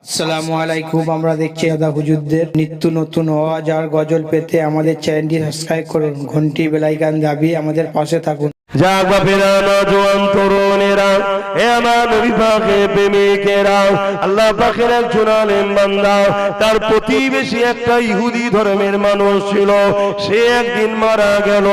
আসসালামু আলাইকুম। আমরা দেখছি দাদা হুজুরদের নিত্য নতুন আওয়াজ আর গজল পেতে আমাদের চ্যানেলটি সাবস্ক্রাইব করুন, ঘন্টি বেলাইকান দাবিয়ে আমাদের পাশে থাকুন। জাগ বাপেরা, নওজোয়ান তরুণেরা, হে আমার নবী পাকের প্রেমিকেরা, আল্লাহ পাকের একজন আলেম বান্দা, তার প্রতিবেশী একটা ইহুদি ধর্মের মানুষ ছিল। সে একদিন মারা গেল।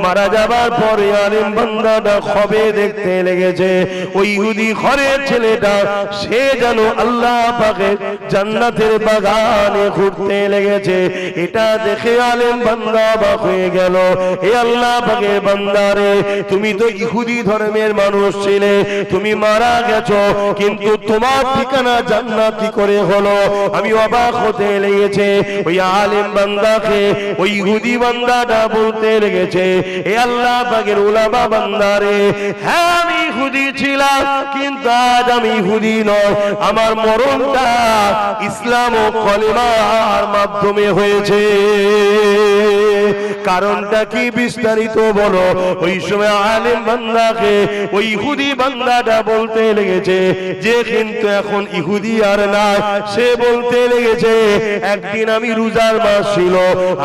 মারা যাবার পরে আলেম বান্দাটা খবে দেখতে লেগেছে। ওই ইহুদি ঘরের ছেলেটা সে যেন আল্লাহ পাকের জান্নাতের বাগানে ঘুরতে লেগেছে। এটা দেখে আলেম বান্দা অবাক হয়ে গেল। হে আল্লাহ পাকের বান্দারে, তুমি তো ইহুদি ধর্মের মানুষ ছিলে, তুমি মারা গেছো, কিন্তু তোমার ঠিকানা জান্নাত কি করে হলো? আমি অবাক হতে লেগেছে। ওই আলেম বান্দাকে ওই ইহুদি বান্দাটা বলতে লেগেছে, হে আল্লাহ পাকের উলামা বান্দারে, হ্যাঁ আমি ইহুদি ছিলাম, কিন্তু আজ আমি ইহুদি নয়। আমার মরণটা ইসলাম ও কলেমার মাধ্যমে হয়েছে। কারণটা কি বিস্তারিত বলো? ওই সময় আলেম বান্দাকে ওই ইহুদি বান্দাটা বলতে লেগেছে যে কিন্তু এখন ইহুদি আর না। সে বলতে লেগেছে, একদিন আমি রোজার মাস ছিল,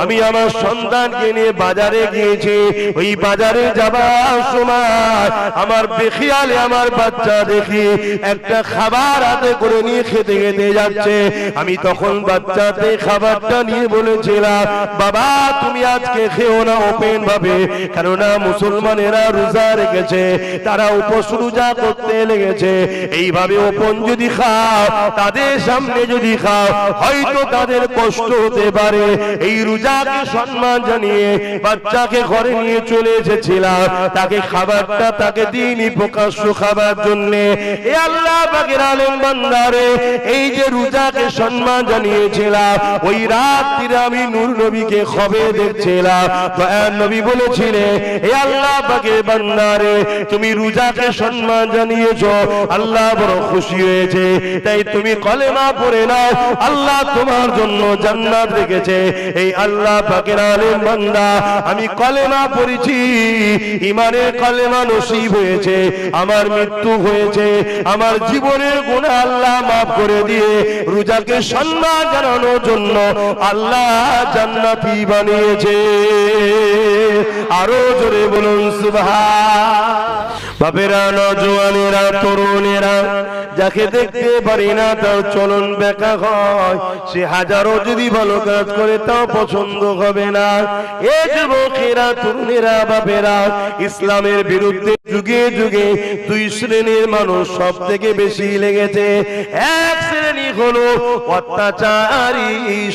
আমি আমার সন্তানকে নিয়ে বাজারে গিয়েছি। ওই বাজারে যাবার সময় আমার বেখিয়ালে আমার বাচ্চা দেখি একটা খাবার হাতে করে নিয়ে খেতে খেতে যাচ্ছে। আমি তখন বাচ্চাতে খাবারটা নিয়ে বলেছিলাম, বাবা তুমি আজকে খেও না ওপেন ভাবে, কেননা মুসলমানেরা রোজা রেখেছে, তারা উপোস রোজা করতে লেগেছে। এইভাবে ওপেন যদি খাও, তাদের সামনে যদি খাও, হয়তো তাদের কষ্ট হতে পারে। এই রোজাকে সম্মান জানিয়ে বাচ্চাকে ঘরে নিয়ে চলে এসেছিলাম। তাকে খাবারটা তাকে দিইনি প্রকাশ্য খাবার জন্য। এ আল্লাহ পাকের আলেম বান্দারে, এই যে রোজাকে সম্মান জানিয়েছিলাম, ওই রাত্রিরে আমি নূর নবীকে খবে দেখছিলাম। তো নবী বলেছিলেন, হে আল্লাহ পাকের বান্দারে, তুমি রোজাকে সম্মান জানিয়েছো, আল্লাহ বড় খুশি হয়েছে, তাই তুমি কলেমা পড়ে নাও, আল্লাহ তোমার জন্য জান্নাত রেখেছে। এই আল্লাহ পাকের আলেম বান্দা, আমি কলেমা পড়েছি, ঈমানের কলেমা নসিব হয়েছে, আমার মৃত্যু হয়েছে, আমার জীবনের গুনাহ আল্লাহ মাফ করে দিয়ে রোজাকে সম্মান জানানোর জন্য আল্লাহ জান্নাতি বানিয়েছে। আরো জোরে বলুন সুবহান। বাপেরা, নওজোয়ানেরা, তরুণেরা, যাকে দেখতে পারি না তার চলন বেকা হয়, সে হাজারো যদি ভালো কাজ করে তাও পছন্দ হবে না। এ যুবকেরা, তরুণেরা, বাপেরা, ইসলামের বিরুদ্ধে যুগে যুগে দুই শ্রেণীর মানুষ সব থেকে বেশি লেগেছে। এক শ্রেণী হলো অত্যাচারী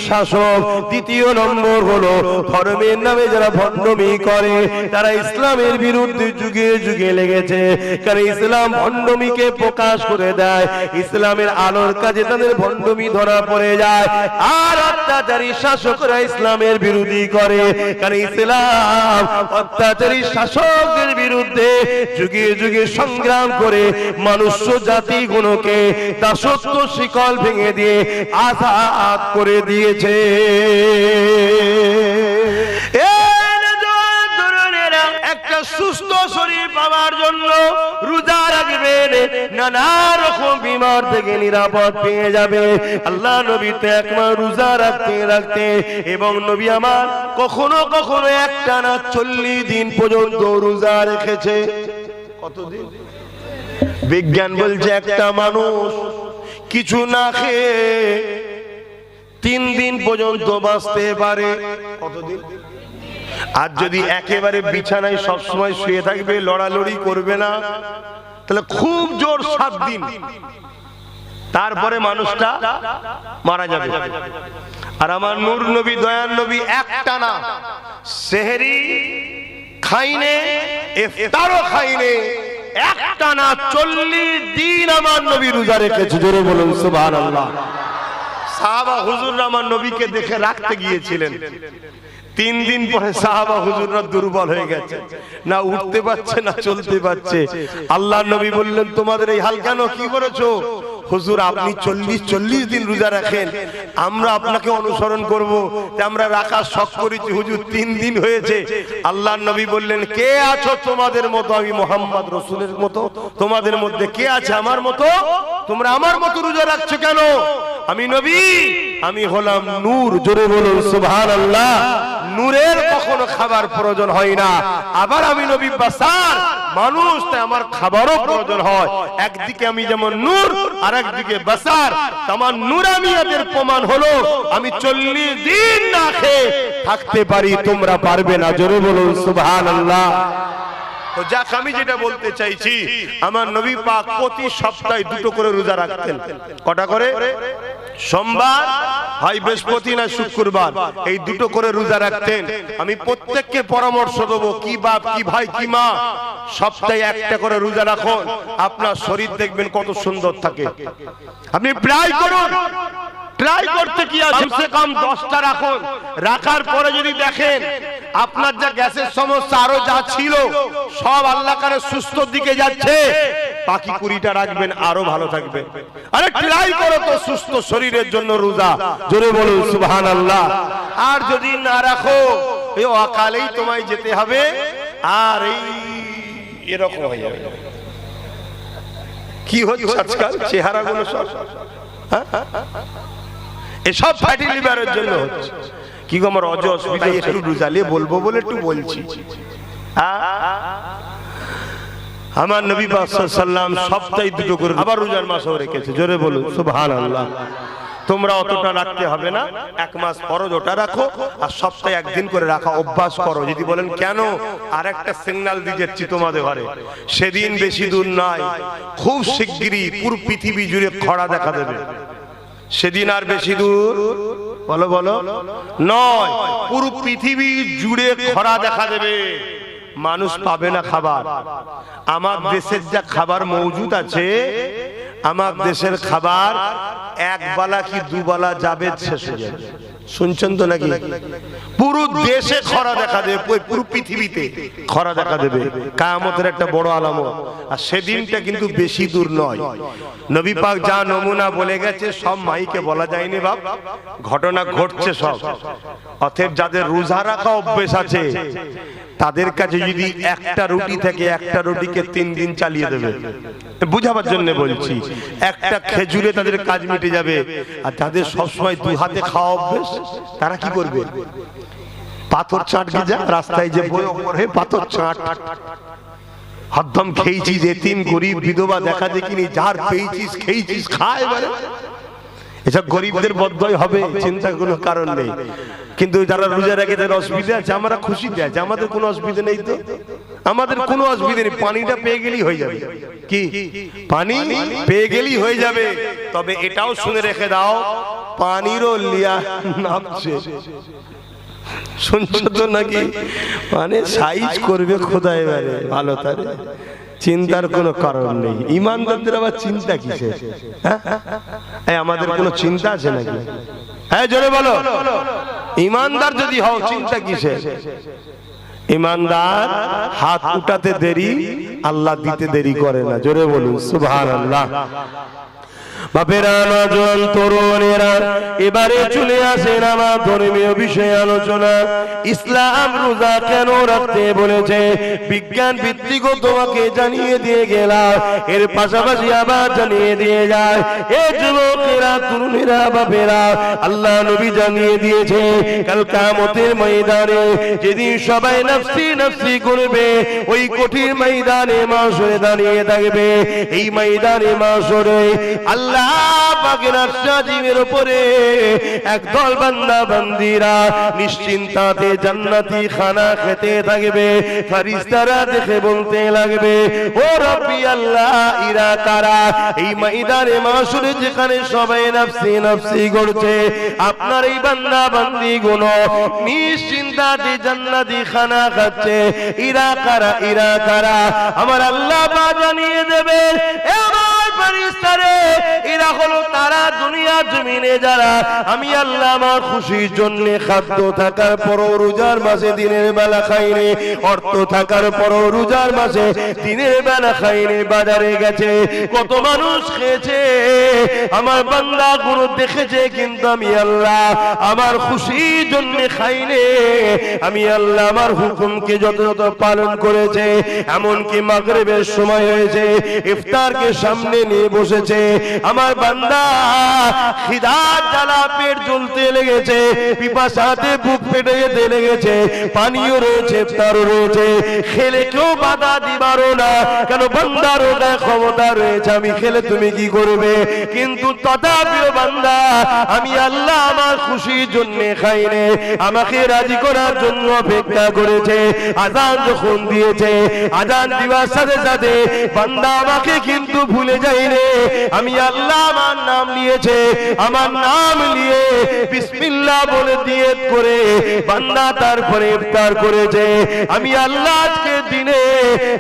শাসক, দ্বিতীয় নম্বর হলো ধর্মের নামে যারা ভণ্ডামি করে, তারা ইসলামের বিরুদ্ধে যুগে যুগে লেগেছে। কারণ ইসলাম ভণ্ডামিকে প্রকাশ করে দেয়, ইসলামের আলোর কাজে তাদের ভণ্ডামি ধরা পড়ে যায়। আর অত্যাচারী শাসকরা ইসলামের বিরোধী করে, কারণ ইসলাম অত্যাচারী শাসকদের বিরুদ্ধে যুগে যুগে সংগ্রাম করে মনুষ্য জাতিগুলোকে দাসত্ব শিকল ভেঙে দিয়ে আজাদ করে দিয়েছে। একটা সুস্থ শরীর পাওয়ার জন্য রোজা রাখবেন, নানা রকম বিমার থেকে নিরাপদ পেয়ে যাবে। আল্লাহ নবী তো এক মাস রোজা রাখতে রাখতে, এবং নবী আমার কখনো কখনো একটানা 40 দিন পর্যন্ত রোজা রেখেছে। কতদিন? বিজ্ঞান বলছে একটা মানুষ কিছু না খেয়ে 3 দিন পর্যন্ত বাঁচতে পারে। কতদিন? আর যদি একেবারে বিছানায় সবসময় শুয়ে থাকবে, লড়ালড়ি করবে না, তাহলে খুব জোর 7 দিন, তারপরে মানুষটা মারা যাবে। আর আমার নূর নবী, দয়ার নবী একটানা সেহরি খাইনে, ইফতারও খাইনে, একটানা 40 দিন আমার নবী রোজা রেখেছে। জোরে বলুন সুবহানাল্লাহ। সাহাবা হুজুররা আমার নবীকে দেখে রাখতে গিয়েছিলেন। 3 দিন পরে সাহাবা হুজুররা দুর্বল হয়ে গেছে, না উঠতে পারছে না চলতে পারছে। আল্লাহ নবী বললেন, তোমাদের এই হাল কেন, কি করেছো? হুজুর আপনি 40 দিন রোজা রাখেন, আমরা আপনাকে অনুসরণ করব, আমরা রাখার শখ করেছি, হুজুর 3 দিন হয়েছে। আল্লাহর নবী বললেন, কে আছো তোমাদের মতো? আমি মুহাম্মদ রাসূলের মতো। তোমাদের মধ্যে কে আছে আমার মতো? তোমরা আমার মতো রোজা রাখছো কেন? আমি নবী, আমি হলাম নূর। জোরে বলুন সুবহানাল্লাহ। নূরের কখনো খাবার প্রয়োজন হয় না। আবার আমি নবী বাসার মানুষ, তাই আমার খাবারও প্রয়োজন হয়। একদিকে আমি যেমন নূর, আর একদিকে বাসার। আমার নূরানিয়াতের প্রমাণ হলো আমি 40 দিন না খেয়ে থাকতে পারি, তোমরা পারবে না। জোরে বলুন সুবহানাল্লাহ। তো যাক, আমি যেটা বলতে চাইছি, আমার নবী পাক প্রতি সপ্তাহে 2টো করে রোজা রাখতেন। কটা করে? সোমবার, হয় বৃহস্পতি না শুক্রবার, এই 2টো করে রোজা রাখতেন। আমি প্রত্যেককে পরামর্শ দেবো, কি বাপ, কি ভাই, কি মা, সপ্তাহে একটা করে রোজা রাখুন। আপনার শরীর দেখবেন কত সুন্দর থাকে। আপনি ট্রাই করুন। ট্রাই করতে কি আছে, কমসে কম 10টা রাখুন। রাখার পরে যদি দেখেন আপনার যা গ্যাসের সমস্যা আরো যা ছিল সব আল্লাহ করে সুস্থ দিকে যাচ্ছে, বাকি 20টা রাখবেন, আরো ভালো থাকবে। আরে ট্রাই করো তো সুস্থ শরীরের জন্য রোজা। জোরে বলুন সুবহানাল্লাহ। আর যদি না রাখো, এই অকালেই তোমায় যেতে হবে। আর এই এরকম হয়ে যাবে। কি হচ্ছে আজকাল চেহারাগুলো সব, এসব ফ্যাটি লিভারের জন্য হচ্ছে। কি গো, আমার অজ অসুবিধা, একটু রোজালে বলবো বলে একটু বলছি। আমার নবী পাক সাল্লাল্লাহু আলাইহি ওয়াসাল্লাম সপ্তাহে 2টো করে আবার রোজার মাসও রেখেছে। জোরে বলুন সুবহানাল্লাহ। তোমরা অতটা রাখতে হবে না, 1 মাস ফরজ ওটা রাখো, আর সপ্তাহে 1 দিন করে রাখা অভ্যাস করো। যদি বলেন কেন, আর একটা সিগন্যাল দিয়ে যাচ্ছি তোমাদের ঘরে, সেদিন বেশি দূর নয়, খুব শিগগিরই পুরো পৃথিবী জুড়ে খরা দেখা দেবে। সেদিন আর বেশি দূর বলো বলো নয়, পুরো পৃথিবী জুড়ে খরা দেখা দেবে। মানুষ পাবে না খাবার। আমার দেশের যা খাবার মজুদ আছে, আমার দেশের খাবার 1 বেলা কি 2 বেলা যাবে, শেষ হয়ে যাবে। শুনছেন তো নাকি? পুরো দেশে খরা দেখা দেবে, পুরো পৃথিবীতে খরা দেখা দেবে। কিয়ামতের একটা বড় আলামত। আর সেদিনটা কিন্তু বেশি দূর নয়। নবী পাক যা নমুনা বলে গেছে সব মাইকে বলা যায়নি বাপ, ঘটনা ঘটছে সব। অতএব যাদের রোজা রাখা অভ্যেস আছে, তাদের কাছে যদি একটা রুটি থেকে একটা রুটিকে 3 দিন চালিয়ে দেবে, বুঝাবার জন্য বলছি। একটা খেজুরে তাদের কাজ মিটে যাবে। আর যাদের সবসময় 2 হাতে খাওয়া অভ্যেস, তারা কি করবে? পাথর চাটকে যা রাস্তায়, যে বই ওপরে পাথর চাট, হদ্দম খেয়েছিস, এতিম গরিব বিধবা দেখা দেখিনি, যার পেয়েছিস খেয়েছিস, খায়। এসব গরিবদের বদ্ধই হবে, চিন্তা কোনো কারণ নেই। কিন্তু যারা রোজা রাখে তাদের অসুবিধা আছে, আমরা খুশিতে আছি, আমাদের কোনো অসুবিধা নেই। তো আমাদের কোনো অসুবিধা নেই, পানিটা পেয়ে গেলেই হয়ে যাবে। কি পানি পেয়ে গেলেই হয়ে যাবে। তবে এটাও শুনে রেখে দাও, পানিরও লিয়া নামছে। শুনছো তো নাকি? মানে সাইজ করবে খোদা, এবারে ভালো, তার চিন্তার কোনো কারণ নেই। ইমানদারদের আবার চিন্তা কিসে? আমাদের কোনো চিন্তা আছে নাকি? হ্যাঁ জোরে বলো। ইমানদার যদি হও, চিন্তা কিসে? ইমানদার হাত উঠাতে দেরি, আল্লাহ দিতে দেরি করে না। জোরে বলুন সুবহানাল্লাহ। বাপেরা, নওজোয়ান তরুণেরা, এবারে চলে আসেন আমার ধর্মীয় বিষয়ে আলোচনা। ইসলাম রোজা কেন রাখতে বলেছে, বিজ্ঞান ভিত্তিক তোমাকে জানিয়ে দিয়ে গেলাম। এর পাশাপাশি আবার জানিয়ে দিয়ে যায়, এ যুবকেরা, তরুণেরা, বাপেরা, আল্লাহ নবী জানিয়ে দিয়েছে, কাল কিয়ামতের ময়দানে যেদিন সবাই নফসি নফসি করবে, ওই কঠিন ময়দানে মাশরে দাঁড়িয়ে থাকবে। এই ময়দানে মাশরে আল্লাহ পাকের আরশের উপরে একদল বান্দা বান্দীরা নিশ্চিন্তাতে জান্নাতি খানা খেতে থাকবে। ফেরেশতারা দেখে বলতে লাগবে, ও রব্বি আল্লাহ, ইরা কারা? এই ময়দানে মাশরে যেখানে সবাই নফসি নফসি করছে, আপনার এই বান্দা বান্দীগুলো নিশ্চিন্তাতে জান্নাতি খানা খাচ্ছে। ইরা কারা? ইরা কারা? আমার আল্লাহ পাক জানিয়ে দেবে, এরা হলো তারা দুনিয়া জমিনে যারা আমি আল্লাহ আমার খুশির জন্য খাদ্য থাকার পরও রোজার মাসে দিনের বেলা খাইনি, অর্থ থাকার পরও রোজার মাসে দিনের বেলা খাইনি, বাজারে গেছে, কত মানুষ খেয়েছে, আমার বান্দা গুলো দেখেছে, কিন্তু আমি আল্লাহ আমার খুশির জন্য খাইনি। আমি আল্লাহ আমার হুকুমকে যথাযথ পালন করেছে। এমনকি মাগরিবের সময় হয়েছে, ইফতারকে সামনে নিয়ে বসেছে, আমার বান্দা খিদার জ্বালা পেট জ্বলতে লেগেছে, পিপাসাতে বুক ফেটে যেতে লেগেছে, পানিও রয়েছে, ইফতারও রয়েছে, খেলে কেউ বাধা দিবারও না, কেন বান্দারও গায়ে ক্ষমতা রয়েছে, আমি খেলে তুমি কি করবে? কিন্তু তথাপিও বান্দা আমি আল্লাহ আমার খুশির জন্য খাইনি, আমাকে রাজি করার জন্য অপেক্ষা করেছে। আযান যখন দিয়েছে, আযান দিবার সাথে সাথে বান্দা আমাকে কিন্তু ভুলে যায়নি, আমি আল্লাহ আমার নাম নিয়েছে, আমার নাম নিয়ে বিসমিল্লাহ বলে নিয়ত করে বান্দা তারপরে ইফতার করেছে। আমি আল্লাহ আজকে দিনে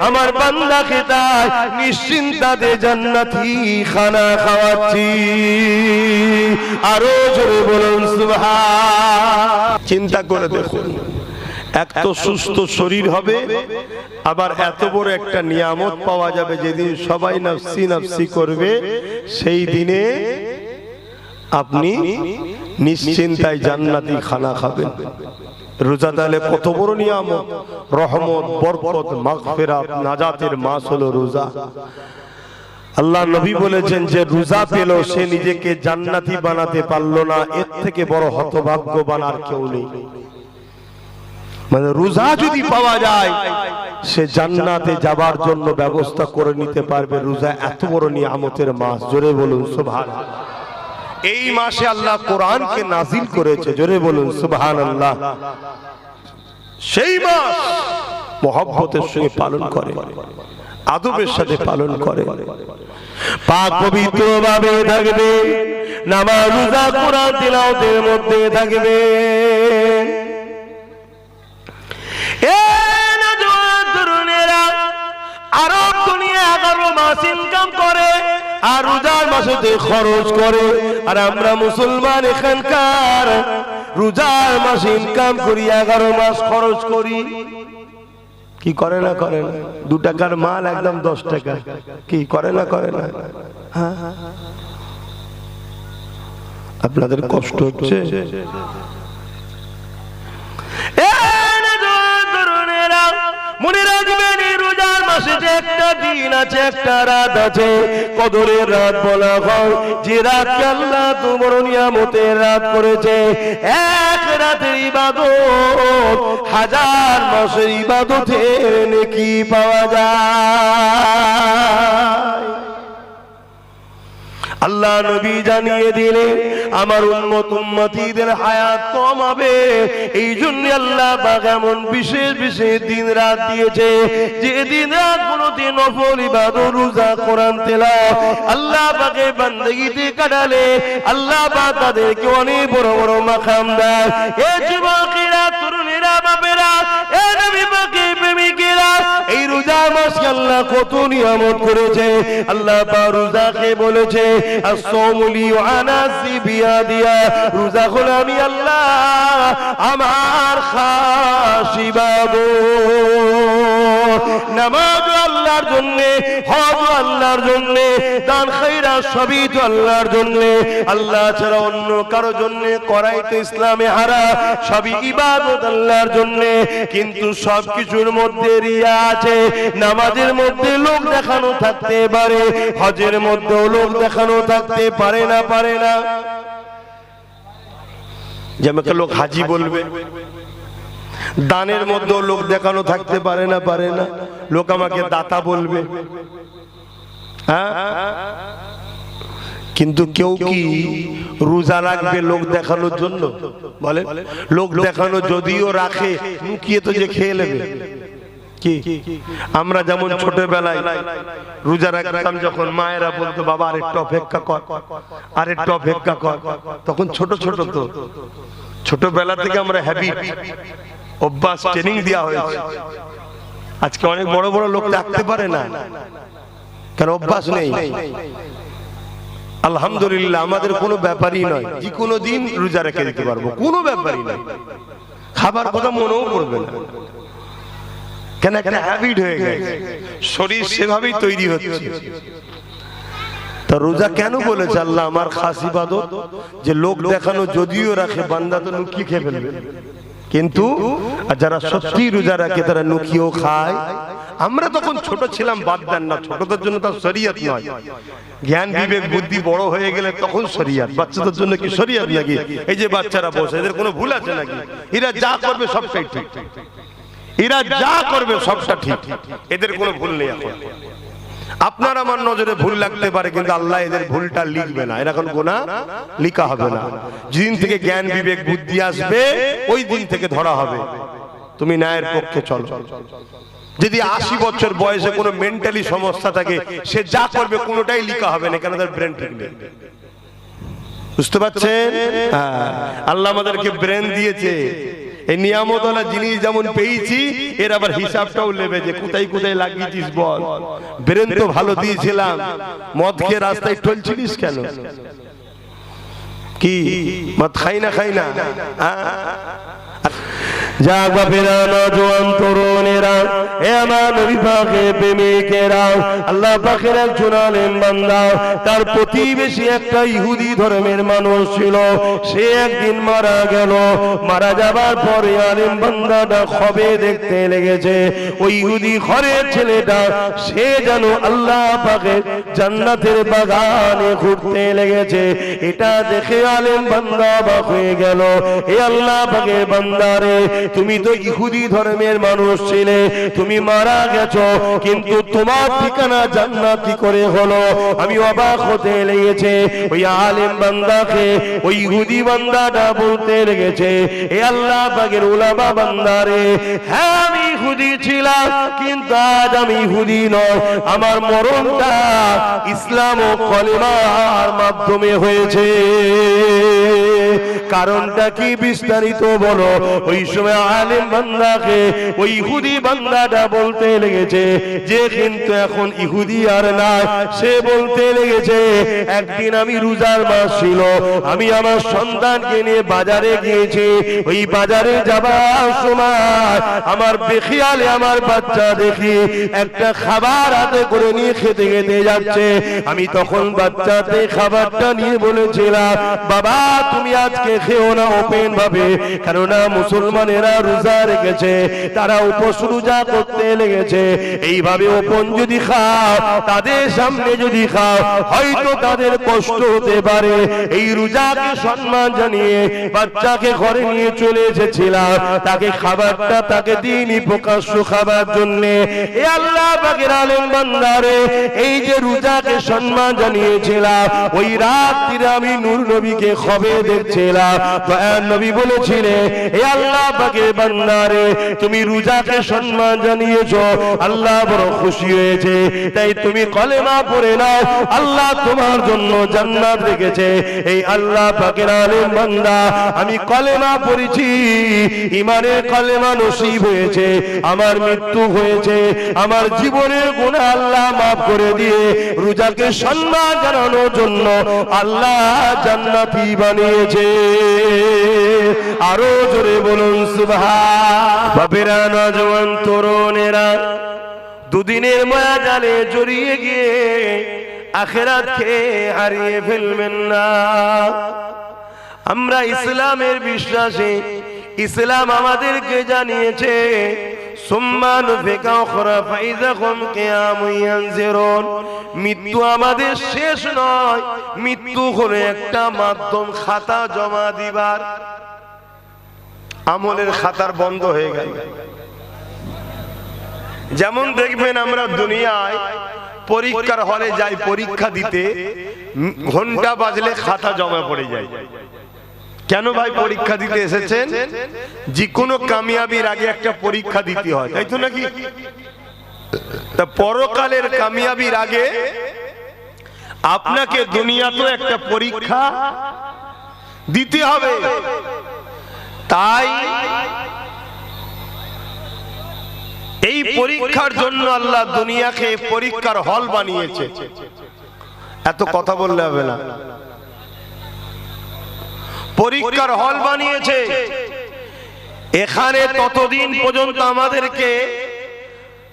আমার বান্দাকে তাই নিশ্চিন্তাতে জান্নাতি খানা খাওয়াচ্ছি। আরো জোরে বলুন সুবহান। চিন্তা করে দেখুন, এক তো সুস্থ শরীর হবে, আবার এত বড় একটা নিয়ামত পাওয়া যাবে, যেদিন সবাই নফসি নফসি করবে, সেই দিনে আপনি নিশ্চিন্তায় জান্নাতি খানা খাবেন। রোজা তাহলে কত বড় নিয়ামত, রহমত, বরকত, মাগফিরাত, নাজাতের মাস হলো রোজা। আল্লাহ নবী বলেছেন যে রোজা পেল সে নিজেকে জান্নাতি বানাতে পারলো না, এর থেকে বড় হতভাগ্যবান আর কেউ নেই। মানে রোজা যদি পাওয়া যায় সে জান্নাতে যাবার জন্য ব্যবস্থা করে নিতে পারবে। রোজা এত বড় নিয়ামতের মাস, জোরে বলুন সুবহানাল্লাহ। এই মাসে আল্লাহ কোরআনকে নাজিল করেছে, জোরে বলুন সুবহানাল্লাহ। সেই মাস মহব্বতের সঙ্গে পালন করে, আদবের সাথে পালন করে, পাক পবিত্র ভাবে থাকবে, নামাজ রোজা কোরআন তিলাওয়াতের মধ্যে থাকবে। আরব দুনিয়া 11 মাস ইনকাম করে আর রোজার মাসেতে খরচ করে, আর আমরা মুসলমান এখানকার রোজার মাসে ইনকাম করি, 11 মাস খরচ করি। কি করে না করে না? 2 টাকার মাল একদম 10 টাকা, কি করে না করে না? আপনাদের কষ্ট হচ্ছে? মনে রাখবেন এই রোজার মাসে যে একটা দিন আছে, একটা রাত আছে, কদরের রাত বলা হয়, যে রাতকে আল্লাহ এত বড় নিয়ামতের রাত করেছে। এক রাতের ইবাদত 1000 মাসের ইবাদতের নেকি পাওয়া যায়। আল্লাহ নবী জানিয়ে দিলে আমার উম্মত উম্মতিদের হায়াত কম হবে, এই জন্য আল্লাহ পাক এমন বিশেষ বিশেষ দিন রাত দিয়েছে, যে দিন রাত গুলোতে নফল ইবাদত, রোজা, কোরআন তেলাওয়াত আল্লাহ পাকের বান্দেগিতে কাটালে আল্লাহ পাক তাদেরকে অনেক বড় বড় মাকাম দেয়। এ যুবকেরা, তরুণেরা, বাপেরা, এ নবী পাকের প্রেমিকেরা, এই রোজা মাসকে আল্লাহ কত নিয়ামত করেছে। আল্লাহ পাক রোজাকে বলেছে as-sawmu li yu'anasi biyadiya, রোজা হলো আমি আল্লাহ আমার খাস ইবাদত। নামাজ আল্লাহর জন্য, হজ আল্লাহর জন্য, দান খায়রাত সবই তো আল্লাহর জন্য, আল্লাহ ছাড়া অন্য কারো জন্য করাই তো ইসলামে হারাম, সবই ইবাদত আল্লাহর জন্য। কিন্তু সবকিছুর মধ্যে রিয়া আছে, নামাজের মধ্যে লোক দেখানো থাকতে পারে, হজের মধ্যেও লোক দেখানো থাকতে পারে না, পারে না। যেমন লোক হাজি বলবে, দানের মধ্যেও লোক দেখানো থাকতে পারে না, পারে না। লোক আমাকে দাতা বলবে, হ্যাঁ, কিন্তু কেউ কি রোজা রাখবে লোক দেখানোর জন্য? বলে লোক দেখানো যদিও রাখে, লুকিয়ে তো যে খেয়ে নেবে। কি আমরা যেমন ছোটবেলায় রোজা রাখতাম, যখন মায়েরা বলতো বাবা আরেকটু অপেক্ষা কর, আরেকটু অপেক্ষা কর, তখন ছোট ছোট তো ছোটবেলা থেকে আমরা হ্যাবিট, অভ্যাস, ট্রেনিং দেওয়া হয়েছে। আজকে অনেক বড় বড় লোক রাখতে পারে না, কারণ অভ্যাস নেই। আলহামদুলিল্লাহ আমাদের কোনো ব্যাপারই নয়, যে কোনো দিন রোজা রেখে দিতে পারবো, কোনো ব্যাপারই নয়, খাবার কথা মনেও পড়বে না, কেন একটা হ্যাবিট হয়ে গেছে, শরীর সেভাবেই তৈরি হচ্ছে। তা রোজা কেন বলেছে আল্লাহ আমার খাস ইবাদত? যে লোক দেখানো যদিও রাখে, বান্দা তো লুকিয়ে খেয়ে ফেলবে। কিন্তু আর যারা সত্যি রোজা রাখে তারা নুকিও খায়। আমরা তখন ছোট ছিলাম, বাদ দেন না, ছোটদের জন্য তো শরীয়ত নয়, জ্ঞান বিবেক বুদ্ধি বড় হয়ে গেলে তখন শরীয়ত। বাচ্চাদের জন্য কি শরীয়ত নাকি? এই যে বাচ্চারা বসে, এদের কোনো ভুল আছে নাকি? এরা যা করবে সবটাই ঠিক, এরা যা করবে সবটা ঠিক, এদের কোনো ভুল নেই। এখন আপনার আমার নজরে ভুল লাগতে পারে, কিন্তু আল্লাহ এদের ভুলটা লিখবে না, এরা এখন গুনাহ লিখা হবে না। যেদিন থেকে জ্ঞান বিবেক বুদ্ধি আসবে ওই দিন থেকে ধরা হবে, তুমি ন্যায়ের পক্ষে চলো। যদি 80 বছর বয়সে কোনো মেন্টালি সমস্যা থাকে, সে যা করবে কোনোটাই লিখা হবে না, কেন তার ব্রেন ঠিক নেই। বুঝতে পারছেন? আল্লাহ আমাদেরকে ব্রেন দিয়েছে, এই নিয়ামতওয়ালা জিনিস যেমন পেয়েছি, এর আবার হিসাবটাও নেবে যে কোথায় কোথায় লাগিয়েছিস বল। ব্রেন তো ভালো দিয়েছিলাম, মদ খেয়ে রাস্তায় ঠলছিলিস কেন? কি মদ খাই না জাগ বাপেরা, নওজোয়ান তরুণেরা, এ আমার নবী পাকের প্রেমিকেরা, আল্লাহ পাকের একজন আলেম বান্দা, তার প্রতিবেশী একটা ইহুদি ধর্মের মানুষ ছিল। সে একদিন মারা গেল। মারা যাবার পরে আলেম বান্দাটা খবে দেখতে লেগেছে। ওই ইহুদি ঘরের ছেলেটা সে যেন আল্লাহ পাকের জান্নাতের বাগানে ঘুরতে লেগেছে। এটা দেখে আলেম বান্দা অবাক হয়ে গেল। এ আল্লাহ পাকের বান্দারে, তুমি তো ইহুদি ধর্মের মানুষ ছিলে, তুমি মারা গেছো, কিন্তু তোমার ঠিকানা জান্নাত কি করে হলো? আমি অবাক হতে লেগেছে। ওই আলেম বান্দাকে ওই ইহুদি বান্দাটা বলতে লেগেছে, এ আল্লাহ পাকের উলামা বান্দারে, হ্যাঁ আমি ইহুদি ছিলাম, কিন্তু আজ আমি ইহুদি নয়, আমার মরণটা ইসলাম ও কলেমার মাধ্যমে হয়েছে। কারণটা কি বিস্তারিত বলো? ওই সময় আলেম বান্দাকে ওই ইহুদি বান্দাটা বলতে লেগেছে যে কিন্তু এখন ইহুদি আর নাই। সে বলতে লেগেছে, একদিন আমি রোজার মাস ছিল, আমি আমার সন্তানকে নিয়ে বাজারে গিয়েছি। ওই বাজারে যাবার সময় আমার বেখিয়ালে আমার বাচ্চা দেখি একটা খাবার হাতে করে নিয়ে খেতে খেতে যাচ্ছে। আমি তখন বাচ্চাতে খাবারটা নিয়ে বলেছিলাম, বাবা তুমি আজকে খেও না ওপেন ভাবে, কেননা মুসলমানেরা রোজা রেখেছে, তারা উপোস রোজা করতে লেগেছে। এইভাবে ওপেন যদি খাও, তাদের সামনে যদি খাও, হয়তো তাদের কষ্ট হতে পারে। এই রোজাকে সম্মান জানিয়ে বাচ্চাকে ঘরে নিয়ে চলে এসেছিলাম, তাকে খাবারটা তাকে দিইনি প্রকাশ্য খাবার জন্য। এ আল্লাহ পাকের আলেম বান্দারে, এই যে রোজাকে সম্মান জানিয়েছিলাম, ওই রাত্রিরে আমি নূর নবীকে খবে দেখছিলাম। দয়ার নবী বলেছিলেন, হে আল্লাহ পাকের বান্দারে, তুমি রোজাকে সম্মান জানিয়েছো, আল্লাহ বড় খুশি হয়েছে, তাই তুমি কলেমা পড়ে নাও, আল্লাহ তোমার জন্য জান্নাত রেখেছে। এই আল্লাহ পাকের আলেম বান্দা, আমি কলেমা পড়েছি, ইমানের কলেমা নসিব হয়েছে, আমার মৃত্যু হয়েছে, আমার জীবনের গুনাহ আল্লাহ মাফ করে দিয়ে রোজাকে সম্মান জানানোর জন্য আল্লাহ জান্নাতি বানিয়েছে। আরো জোরে বলুন সুবহান। বাপেরা, নওজোয়ান তরুণেরা, দুদিনের মায়া জালে জড়িয়ে গিয়ে আখিরাতকে হারিয়ে ফেলবেন না। আমরা ইসলামের বিশ্বাসী, ইসলাম আমাদেরকে জানিয়েছে মৃত্যু আমাদের শেষ নয়, মৃত্যু হলো একটা মাধ্যম খাতা জমা দিবার। আমলের খাতার বন্ধ হয়ে গেল। যেমন দেখবেন আমরা দুনিয়ায় পরীক্ষার হলে যাই পরীক্ষা দিতে, ঘন্টা বাজলে খাতা জমা পড়ে যায়। কেন ভাই পরীক্ষা দিতে এসেছেন? যে কোনো কামিয়াবির আগে একটা পরীক্ষা দিতে হয়, তাই তো নাকি? তা পরকালের কামিয়াবির আগে আপনাকে দুনিয়াতেও একটা পরীক্ষা দিতে হবে। তাই এই পরীক্ষার জন্য আল্লাহ দুনিয়াকে পরীক্ষার হল বানিয়েছে। এত কথা বললে হবে না, পরীক্ষার হল বানিয়েছে। এখানে ততদিন পর্যন্ত আমাদেরকে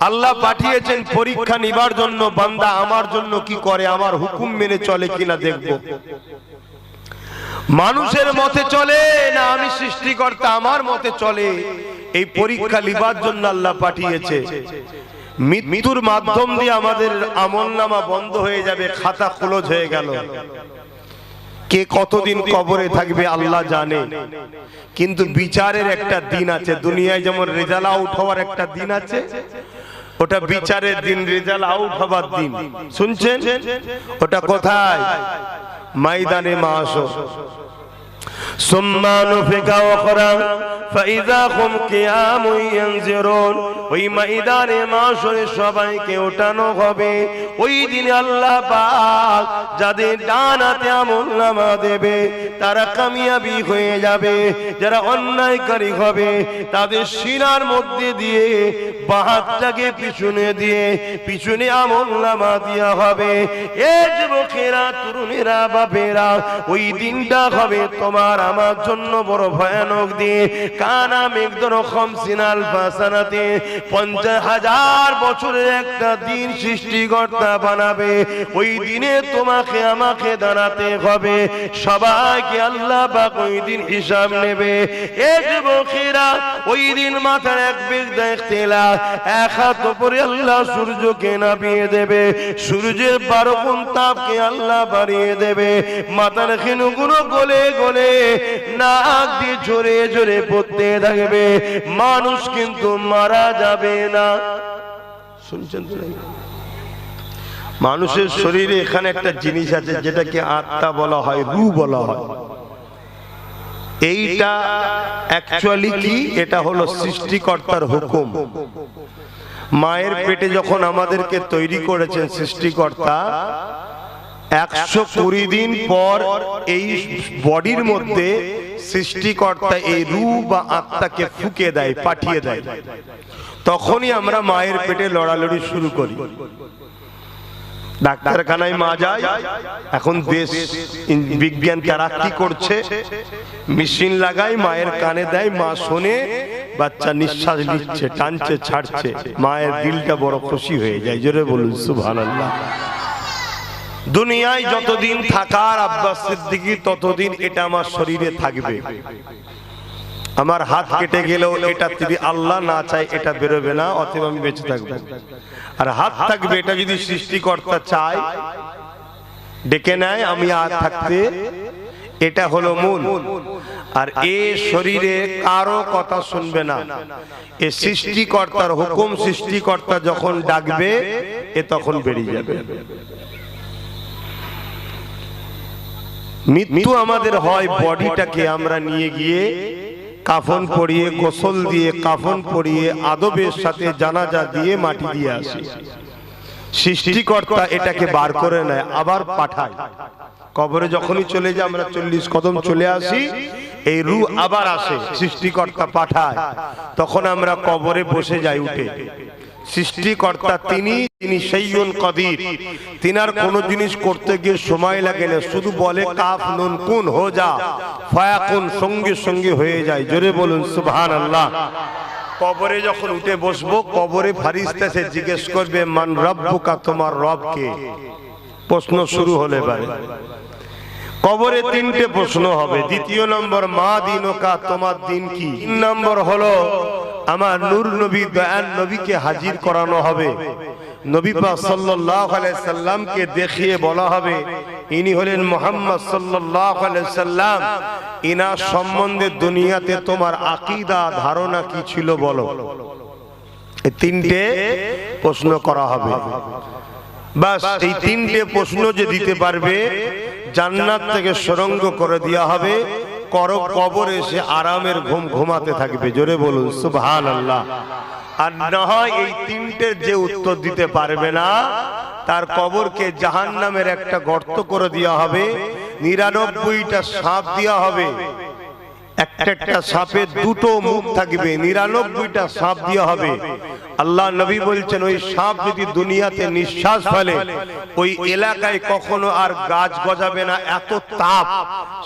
আল্লাহ পাঠিয়েছেন পরীক্ষা নিবার জন্য, বান্দা আমার জন্য কি করে, আমার হুকুম মেনে চলে কিনা দেখব। মানুষের মতে চলে না আমি সৃষ্টিকর্তা আমার মতে চলে, এই পরীক্ষা লিবার জন্য আল্লাহ পাঠিয়েছে। মৃত্যুর মাধ্যম দিয়ে আমাদের আমলনামা বন্ধ হয়ে যাবে, খাতা ক্লোজ হয়ে গেল। কে কতদিন কবরে থাকবে আল্লাহ জানে, কিন্তু বিচারের একটা দিন আছে। দুনিয়ায় যেমন রেজাল্ট আউট হওয়ার একটা দিন আছে, ওটা বিচারের দিন, রেজাল্ট আউট হবার দিন। শুনছেন? ওটা কোথায়? ময়দানে মাশর। সুম্মা নুফিকা উখরা ফাইযা হুম কিয়ামুন ইয়ানজিরুন। ওই ময়দানে মাশরে সবাইকে ওঠানো হবে। ওই দিন আল্লাহ পাক যাদের ডানাতে আমলনামা দেবে তারা কামিয়াবি হয়ে যাবে, যারা অন্যায়কারী হবে তাদের সিনার মধ্যে দিয়ে বাঁ হাতটাকে পিছনে দিয়ে পিছনে আমলনামা দেওয়া হবে। এ যুবকেরা, তরুণেরা, বাপেরা, ওই দিনটা হবে তোমার আমার জন্য বড় ভয়ানক দিন। কানা মিকদার 50 আলফা সানাতে, 50,000 বছরের একটা দিন সৃষ্টিকর্তা বানাবে। ওই দিনে তোমাকে আমাকে দাঁড়াতে হবে, সবাইকে আল্লাহ পাক ওই দিন হিসাব নেবে। এ যুবকেরা, ওই দিন মাথার এক বেগ দেখতে এক হাত উপরে আল্লাহ সূর্যকে নামিয়ে দেবে, সূর্যের 12 গুণ তাপকে আল্লাহ বাড়িয়ে দেবে। মাথার খিনুগুলো গলে গলে নাক দিয়ে জোরে জোরে পড়তে থাকবে। মানুষ কিন্তু মারা যাবে না। শুনছেন তো? মানুষের শরীরে এখানে একটা জিনিস আছে যেটাকে আত্মা বলা হয়, রূহ বলা হয়। এইটা অ্যাকচুয়ালি কি? এটা হলো সৃষ্টিকর্তার হুকুম। মায়ের পেটে যখন আমাদেরকে তৈরি করেছেন সৃষ্টিকর্তা, 120 দিন পর এই বডির মধ্যে সৃষ্টিকর্তা এই রূহ বা আত্মাকে ফুঁকে দেয়, পাঠিয়ে দেয়। তখনই আমরা মায়ের পেটে লড়ালড়ি শুরু করি। ডাক্তারখানায় মা যায়, এখন দেশ বিজ্ঞান তারাক্কি করছে, মেশিন লাগায়, মায়ের কানে দেয়, মা শোনে, বাচ্চা নিঃশ্বাস নিচ্ছে, টানছে, ছাড়ছে, মায়ের দিলটা বড় খুশি হয়ে যায়। জোরে বলুন সুবহানাল্লাহ। দুনিয়ায় যতদিন থাকার আব্বাস সিদ্দিকী ততদিন এটা আমার শরীরে থাকবে। আমার হাত কেটে গেলেও এটা যদি আল্লাহ না চায় এটা বেরোবে না, অতএব আমি বেঁচে থাকবো। আর হাত থাকবে, এটা যদি সৃষ্টিকর্তা চায় ডেকে নেয় আমি আর থাকতে, এটা হলো মূল। আর এ শরীরে কারো কথা শুনবে না, এ সৃষ্টিকর্তার হুকুম। সৃষ্টিকর্তা যখন ডাকবে এ তখন বেরিয়ে যাবে। মৃত্যু আমাদের হয় বডিটাকে আমরা নিয়ে গিয়ে কাফন পরিয়ে, গোসল দিয়ে, কাফন পরিয়ে, আদবের সাথে জানাজা দিয়ে মাটি দিয়ে আসি। সৃষ্টিকর্তা এটাকে বার করে নেয়, আবার পাঠায়। কবরে যখনই চলে যায়, আমরা 40 কদম চলে আসি, এই রূহ আবার আসে, সৃষ্টিকর্তা পাঠায়, তখন আমরা কবরে বসে যাই উঠে। সৃষ্টিকর্তা তিনি সাইয়্যুন কাদির, তিনার কোন জিনিস করতে গিয়ে সময় লাগে না, শুধু বলে কাফ নুন কুন হো যা, ফায়াকুন, সঙ্গে সঙ্গে হয়ে যায়। জোরে বলুন সুবহানাল্লাহ। কবরে যখন উঠে বসবো, কবরে ফারিস্তা এসে জিজ্ঞেস করবে মান রব্বুকা, তোমার রব কে? প্রশ্ন শুরু হলে পারে। কবরে 3টে প্রশ্ন হবে। দ্বিতীয় নম্বর মা দিনুকা, তোমার দিন কি? 3 নম্বর হলো আমার নূর নবী, দয়াল নবীকে হাজির করানো হবে। নবী পাক সাল্লাল্লাহু আলাইহি সাল্লামকে দেখিয়ে বলা হবে ইনি হলেন মুহাম্মদ সাল্লাল্লাহু আলাইহি সাল্লাম, ইনার সম্বন্ধে দুনিয়াতে তোমার আকীদা ধারণা কি ছিল বলো। এই 3টে প্রশ্ন করা হবে। বাস এই 3টে প্রশ্ন যে দিতে পারবে, জান্নাত থেকে সুরঙ্গ করে দেওয়া হবে, কবরে এসে আরামের ঘুম ঘুমাতে থাকবে। জোরে বলুন সুবহানাল্লাহ। আর না হয় এই 3টের যে উত্তর দিতে পারবে না, তার কবরকে জাহান্নামের একটা গর্ত করে দেওয়া হবে, 99টা সাপ দেওয়া হবে। একটা সাপের 2টো মুখ থাকবে, 99টা সাপ দেওয়া হবে। আল্লাহ নবী বলছেন ওই সাপ যদি দুনিয়াতে নিঃশ্বাস ফেলে, ওই এলাকায় কখনো আর গাছ গজাবে না, এত তাপ।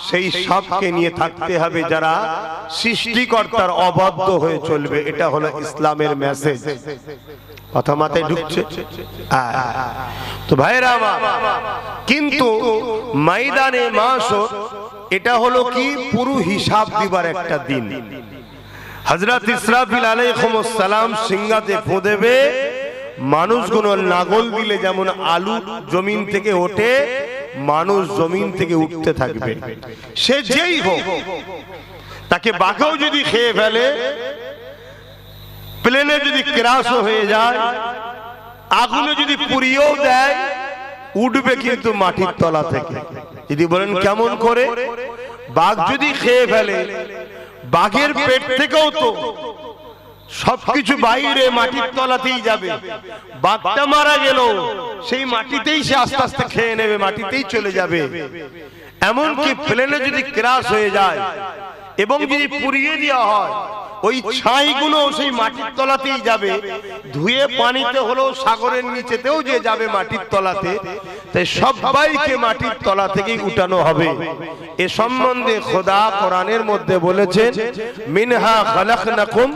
সেই সাপকে নিয়ে থাকতে হবে যারা সৃষ্টিকর্তার অবাধ্য হয়ে চলবে। এটা হলো ইসলামের মেসেজ। কথা মাথায় ঢুকছে? তো ভাইরা আমার, কিন্তু ময়দানে মাশর এটা হলো কি পুরো হিসাব দিবার একটা দিন। হযরত ইসরাফিল আলাইহিস সালাম সিংহাতে ফু দেবে, মানুষগুলো নাগল দিলে যেমন আলু জমিন থেকে ওঠে, মানুষ জমিন থেকে উঠতে থাকবে। সে যেই হোক, তাকে বাঘেও যদি খেয়ে ফেলে, প্লেনে যদি ক্র্যাশ হয়ে যায়, আগুনে যদি পুড়িয়েও দেয়, উঠবে কিন্তু মাটির তলা থেকে। যদি বলেন কেমন করে? বাঘ যদি খেয়ে ফেলে, বাঘের পেট থেকেও তো সবকিছু বাইরে মাটির তলাতেই যাবে। বাঘটা মারা গেল, সেই মাটিতেই সে আস্তে আস্তে খেয়ে নেবে, মাটিতেই চলে যাবে। এমনকি প্লেনে যদি ক্র্যাশ হয়ে যায় এবং যদি পুড়িয়ে দেওয়া হয়, ওই ছাইগুলো সেই মাটির তলাতেই যাবে। ধুয়ে পানিতে হলেও সাগরের নিচেতেও যে যাবে মাটির তলাতে, তাই সবাইকে মাটির তলা থেকেই উঠানো হবে। এ সম্বন্ধে খোদা কোরআনের মধ্যে বলেছেন, মিনহা খালাকনাকুম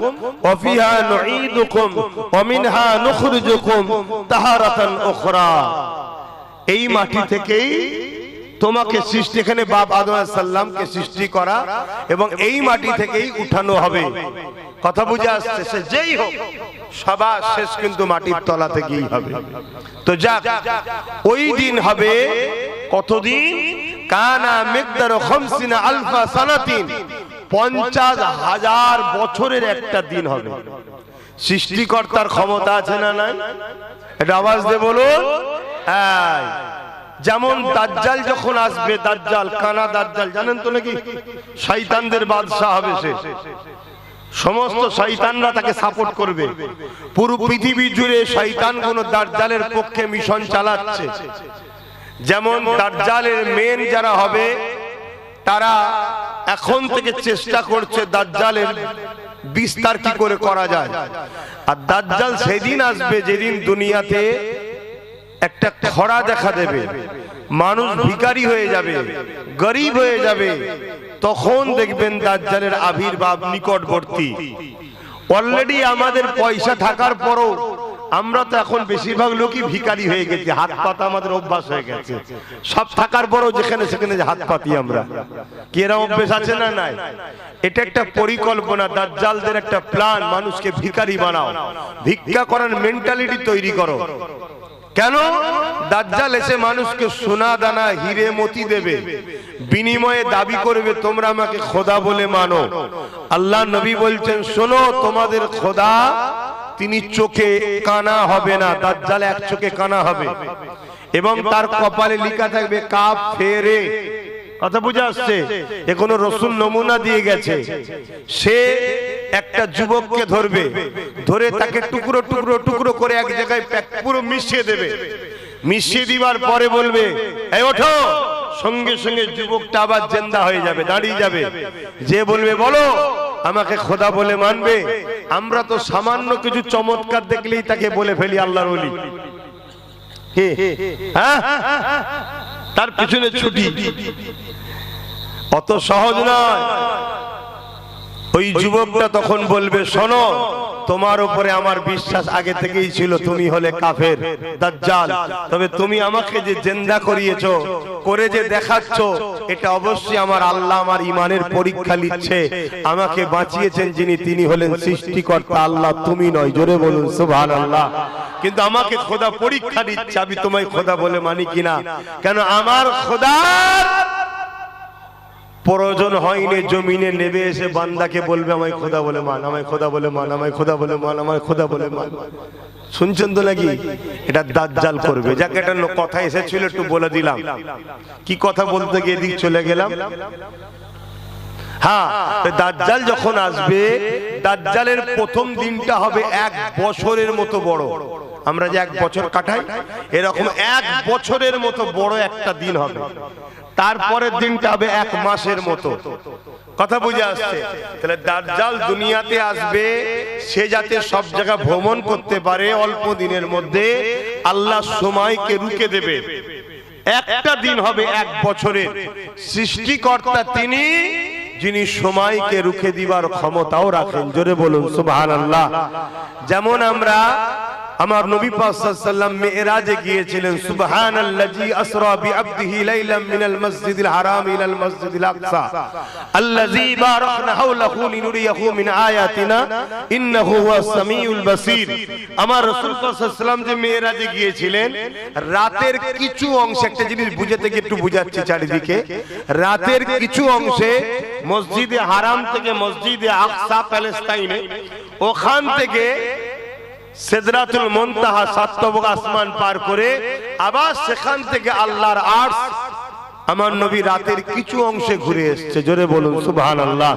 ওয়া ফিহা নুঈদুকুম ওয়া মিনহা নুখরিজুকুম তাহারাতান উখরা। এই মাটি থেকেই তোমাকে সৃষ্টি, এখানে বাপ আদম আলাইহিস সালামকে সৃষ্টি করা এবং এই মাটি থেকেই উঠানো হবে। কথা বুঝে আসছে? সে যেই হোক, সবার শেষ কিন্তু মাটির তলা থেকেই হবে। তো যাক, ওই দিন হবে কতদিন? কানা মিকদারু 50 আলফা সানাতিন, 50,000 বছরের একটা দিন হবে। সৃষ্টিকর্তার ক্ষমতা আছে না নাই? এটা আওয়াজ দিয়ে বলুন। হ্যাঁ, যেমন দাজ্জাল যখন আসবে, দাজ্জাল কানা দাজ্জাল জানেন তো নাকি? শয়তানদের বাদশা হবে সে। সমস্ত শয়তানরা তাকে সাপোর্ট করবে। পুরো পৃথিবী জুড়ে শয়তানগুলো দাজ্জালের পক্ষে মিশন চালাচ্ছে। যেমন দাজ্জালের মেন যারা হবে, তারা এখন থেকে চেষ্টা করছে দাজ্জালের বিস্তার কি করে করা যায়। আর দাজ্জাল সেদিন আসবে যেদিন দুনিয়াতে একটা খরা দেখা দেবে, মানুষ ভিখারি হয়ে যাবে, গরিব হয়ে যাবে। তখন দেখবেন দাজ্জালের আবির্ভাব নিকটবর্তী। অলরেডি আমাদের পয়সা থাকার পরও আমরা তো এখন বেশিরভাগ লোকই ভিখারি হয়ে গেছি, হাত পাতা আমাদের অভ্যাস হয়ে গেছে। সব থাকার পরও যেখানে সেখানে হাত পাতি আমরা, কি এরকম অভ্যাস আছে না নাই? এটা একটা পরিকল্পনা, দাজ্জালদের একটা প্ল্যান, মানুষকে ভিখারি বানাও, ভিক্ষা করার মেন্টালিটি তৈরি করো। কেন? দাজ্জাল এসে মানুষকে সোনা দানা হিরে মতি দেবে, বিনিময়ে দাবি করবে তোমরা আমাকে খোদা বলে মানো। আল্লাহ নবী বলছেন, শোনো, তোমাদের খোদা তিনি চোখে কানা হবে না, দাজ্জাল এক চোখে কানা হবে এবং তার কপালে লেখা থাকবে কাফেরে। কথা বুঝে আসছে? এ কোন রসুল নমুনা দিয়ে গেছে। সে একটা যুবককে ধরবে, ধরে তাকে টুকরো টুকরো টুকরো করে এক জায়গায় পুরো মিশিয়ে দেবে। মিশিয়ে দিবার পরে বলবে, এই ওঠো। সঙ্গে সঙ্গে যুবকটা আবার জিন্দা হয়ে যাবে, দাঁড়িয়ে যাবে। যে বলবে, বলো আমাকে খোদা বলে মানবে? আমরা তো সামান্য কিছু চমৎকার দেখলেই তাকে বলে ফেলি আল্লাহর ওলি। হ্যাঁ, তার পিছনে ছুটি। অত সহজ নয়। ওই যুবকটা তখন বলবে, শোনো, তোমার উপরে আমার বিশ্বাস আগে থেকেই ছিল, তুমি হলে কাফের দাজ্জাল, তবে তুমি আমাকে যে জিন্দা করিয়েছো, করে যে দেখাচ্ছ, এটা অবশ্যই আমার আল্লাহ আমার ইমানের পরীক্ষা নিচ্ছে। আমাকে বাঁচিয়েছেন যিনি, তিনি হলেন সৃষ্টিকর্তা আল্লাহ, তুমি নয়। জোরে বলুন সুবহানাল্লাহ। কিন্তু আমাকে খোদা পরীক্ষা দিচ্ছে, আমি তোমায় খোদা বলে মানি কিনা। কেন? আমার খোদার প্রয়োজন হয়নি জমিনে নেমে এসে বান্দাকে বলবে আমায় খোদা বলে মান, আমায় খোদা বলে মান, আমায় খোদা বলে মান, আমায় খোদা বলে মান। শুনছেন তো নাকি? এটা দাজ্জাল করবে। যাকে একটা কথা এসেছিল একটু বলে দিলাম। কি কথা বলতে গিয়ে এদিক চলে গেলাম। হ্যাঁ, দাজ্জাল যখন আসবে, দাজ্জালের প্রথম দিনটা হবে 1 বছরের মতো বড়। আমরা যে 1 বছর কাটাই, এরকম 1 বছরের মতো বড় একটা দিন হবে। তারপরের দিনটা হবে 1 মাসের মতো। কথা বুঝে আসছে? তাহলে দাজ্জাল দুনিয়াতে আসবে, সে যাতে সব জায়গা ভ্রমণ করতে পারে অল্প দিনের মধ্যে, আল্লাহ সময়কে রুকে দেবে। একটা দিন হবে 1 বছরের। সৃষ্টিকর্তা তিনি, যিনি সময়কে রুখে দিবার ক্ষমতাও রাখেন। জোরে বলুন সুবহানাল্লাহ। যেমন আমরা আমার নবী পাক সাল্লাল্লাহু আলাইহি ওয়াসাল্লাম মিরাজে গিয়েছিলেন। সুবহানাল্লাযী আসরা বিআবদিহি লাইলাম মিনাল মাসজিদিল হারাম ইলাল মাসজিদিল আকসা আল্লাযী বারাকনা হাওলাহু লিনুরিয়াহু মিন আয়াতিনা ইন্নাহু হুয়াস সামিউল বাসীর। আমার রাসূল পাক সাল্লাল্লাহু আলাইহি ওয়াসাল্লাম যে মিরাজে গিয়েছিলেন, রাতের কিছু অংশে, একটা জিনিস বুঝাতে গিয়ে একটু বুঝাচ্ছি চারিদিকে, রাতের কিছু অংশে মসজিদে হারাম থেকে মসজিদে আকসা প্যালেস্তাইনে, ওখান থেকে সিদরাতুল মুনতাহা, সাত তবক আসমান পার করে আবার সেখান থেকে আল্লাহর আরশ, আমার নবী রাতের কিছু অংশে ঘুরে এসেছে। জোরে বলুন সুবহানাল্লাহ।